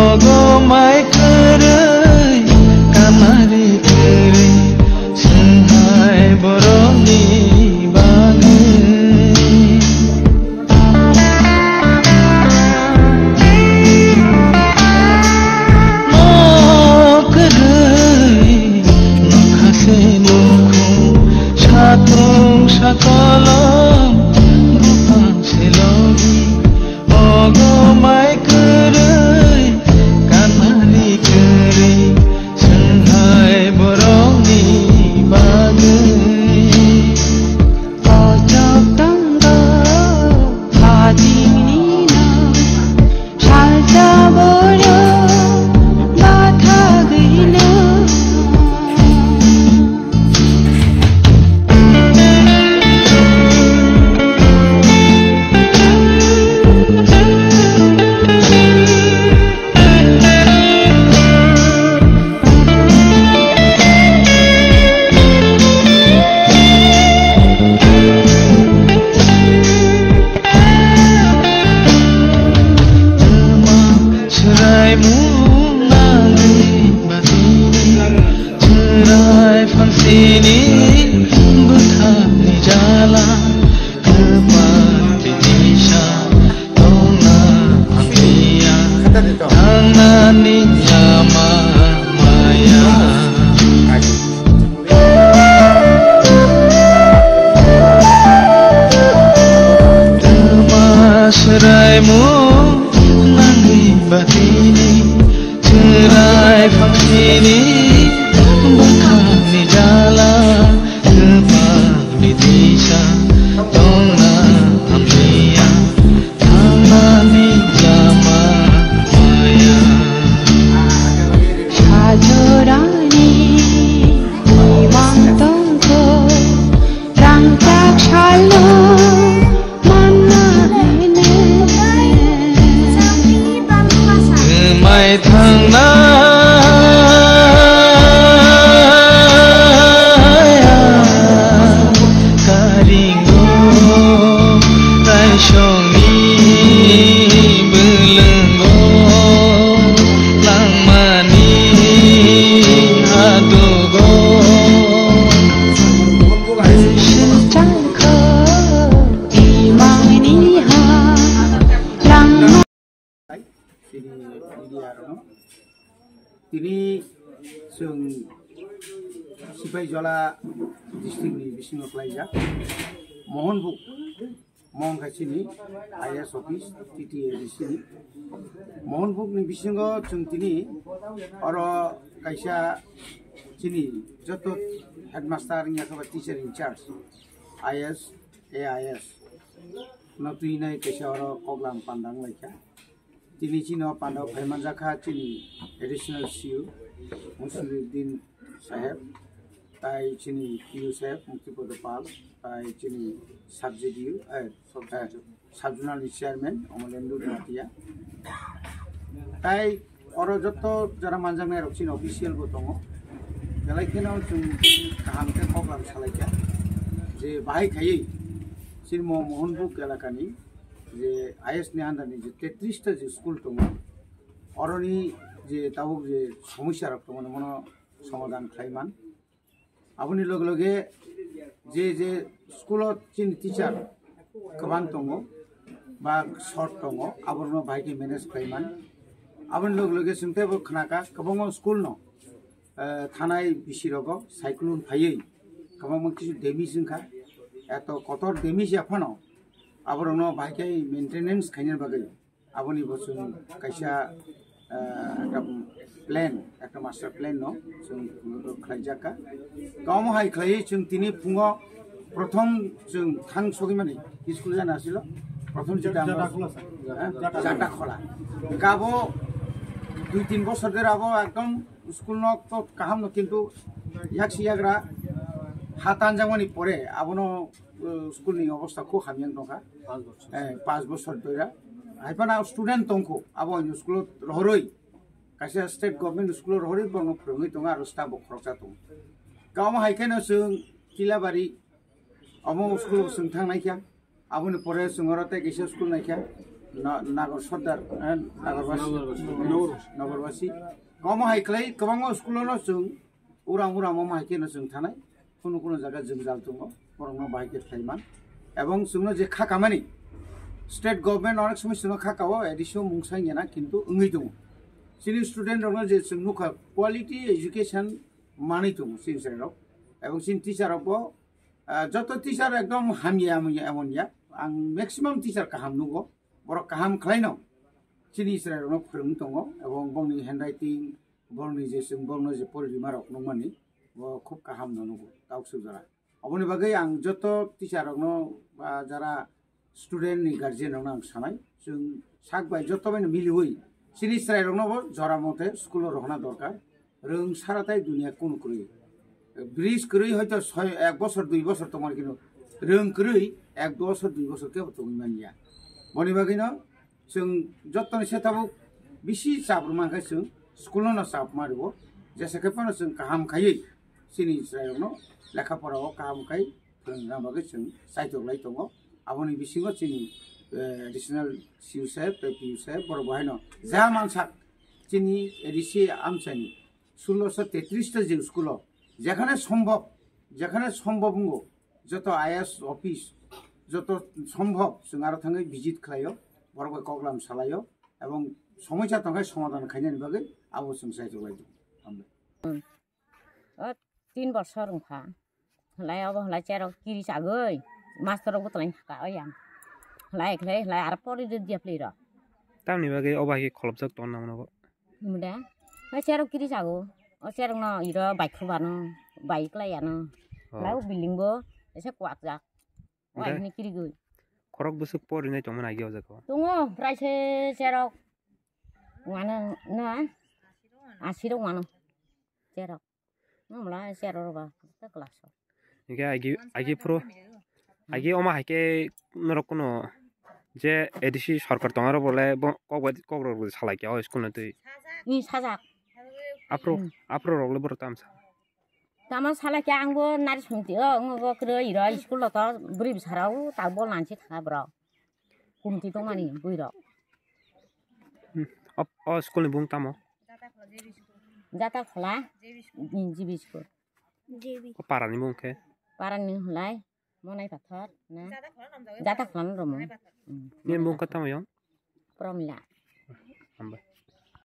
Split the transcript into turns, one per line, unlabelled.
ogo mai kerai kamari kerai senghai boroni Sakolom rupang selogi ogo mai kerai kamari kerai senghai boroni bagai
ojok tangga hajing nina salja boro batha gila
ini buthani jala kemati nisha tona amia tanani yama maya Serai-mu nangi batini cerai faksini buthani jala kemati nisha tona amia tanani yama maya
Sajorani imantongko rangcak shalom
mai thang na karingo tai shoni belengo langmani adogo
sejangko imani ha lang
Ini sung Sipai Jola district ni bisingo klaija Mohanbuk Mohon kasini IAS office TTA disini Mohanbuk ni bisingo sung tini oro kaisa sini joto headmaster nya kaba teacher in charge IAS AIS notui nai kaisa oro koglam pandang laika Tini Chino Pandau Bhaimanjaka Chini additional CU Musiruddin Saheb Tai Chini PU Saheb Muktipodopal Tai Chini Subsidiu Subjournal Chairman Omolendu Dhatia Tai Oro Joto Jara Manjang Roksin official Botongo Galakino Chung Kahamke Koglam Salaika Je Bahai Khai Chirmo Mohanbuk Galakani যে is নিহান্দানি যে 33টা যে school দङ অরনি যে তাও যে সমস্যা রাখতো মানে মনে সমাধান খাইমান আপনি লগে লগে যে যে স্কুলত চিন টিচার গোबां দङ বা শর্ট দङ আবরনো ভাইকে ম্যানেজ খাইমান আপনি লগে লগে চিন্তা খানাকা গোबां স্কুল ন থানায় বিশিরগ সাইক্লোন ফাইयै গোबां কিছু ডেমিজ जोंखा এত কতর ডেমিজ এখনো আবরনো ভাইকে মেইনটেনেন্স খাইনার বাগै আবনি বসুন কাইসা একটা প্ল্যান একটা মাস্টার প্ল্যান ন जों খাইজাকা গাম হাই খাই जों তিনি ফুङो প্রথম जों থাং সগিমানি স্কুল জানা ছিল প্রথম যেটা জাটা খোলা গাবো 2-3 বছর ধরে আবো একদম স্কুল ন তো কাহাম ন কিন্তু ইয়াকসিয়াগ্রা হাতান জামানি পরে আবনো स्कूल नि अवस्था को खामियां दंखा 5 बছর धरा हाइफाना स्टूडेंट दंखो आबो स्कूल रहरई कासे स्टेट गवर्नमेंट स्कूल रहरई बंग फोरोंगै दं आरो स्टाफ खरचा दं गाव हाइकेनो जों किलाबारि अमो स्कूल जों थांनायखा आबोनि परे जोंरते गेसे स्कूल नायखा नागर सरदार नगरबासी गमा हाइख्लाय गोबां स्कुलावनो जों उरां माहाइकेनो जों थानाय कुनु जायगा जों जाल दङ बरंनो बाहायके थाइमान এবং जोंनो जे खाखामानि स्टेट गभर्नमेंट अनेक समय जोंनो खाखाओ एडिसनाल मुंसाइना किन्तु ओङै दङ जोंनि स्टुडेन्ट दङ जे जों नुखा क्वालिटी एजुकेशन मानै दङ जोंनि साइडआव এবং जोंनि टिचारावबो যত টিচার একদম হামিয়া এমনিয়া आं मैक्सिमाम टीचार गाहाम नुगो बर गाहाम खालायनो जोंनि इसराइलावनो फोरोंनो दङ এবং बंनि हेन्डराइटिं बंनि जे जों बंनो जे परिमारक नंमानि খুব गाहाम नुगो गावसोर जारा अबनि बागै आं যত टीचारनो बा जारा स्टुडेन्टनि गार्जियनावनो आं सानाय जों सागबाय যতबायनो मिलिवै जोंनि इसराइलावनो जरा मते स्कुलाव रहना दरकार रों साराताय दुनिया कोन करै ब्रिज करै হয়তো 1 বছর 2 বছর তোমার কিন্তু रों करै 1 বছর 2 বছর के तोमिमानिया बनि बागैनो जों जतन सेताबो बिसि साब्रमाखै जों स्कुलावनो साब मारिबो जेसेखेफानो जों गाहाम खायै जोंनि इसराइलावनो लेखाफोराव गाहाम खाय फोरोंना बागै जों साइटलाय दङ आबनि बिसिङाव जोंनि एडिशनल सिउ साहेब पिउ साहेब बर बाहायनो जा मानसा जोंनि एडिसि आमसानि 1633 टा जे स्कुलाव যেখানে সম্ভব नंगौ যত आईएएस অফিস যত সম্ভব जों आरो थाङै ভিজিট खालायो बरगय कग्लाम सालायो এবং समस्या थांखाय समाधान खायनायनि बागै आबो जों सायजलाय दं
3 বছর ओंखा हलायाव हलाय चेराव किरि जागै मास्टराव गतलाय थाखाय आं हलाय आरो परि दिया प्लेरा
तामनि बागै अबाहि खलबजक तन नामनो
मुदा चेराव किरि जागो चेरावनो इरो बाइकखौ बानो बाइक लायानो लाव बिल्डिंबो एसे क्वाक जा वाइनि किरि गै
खरक बुसुक परिनाय तमन आगियाव जाखो
दङ प्राइसे चेराव वानो ना 80 दं वानो चेराव नमला चेराव रबा क्लास
इके आगि प्रो आगि अमा हाके नरकुनो जे एडिसि सरकार तंगारो बोले कग्र सालायके अ स्कुल नतै
नि साजा
आफ्रो रगले बर तामसा
तामा सालायके आंबो नारि संति ओङबो क्रो इरा स्कुल त बुरि बिसाराव ताबो लानसि थाङा ब्र कुमति दंमानि बुइरा
अ स्कुलनि बुं तामो
जाता खला जिबि स्कुल
पारानि बुंखे
पारानि हलाय मनाय पाथर ना जाता खला रम
नि बुं कतामयो
प्रमिला
आमबा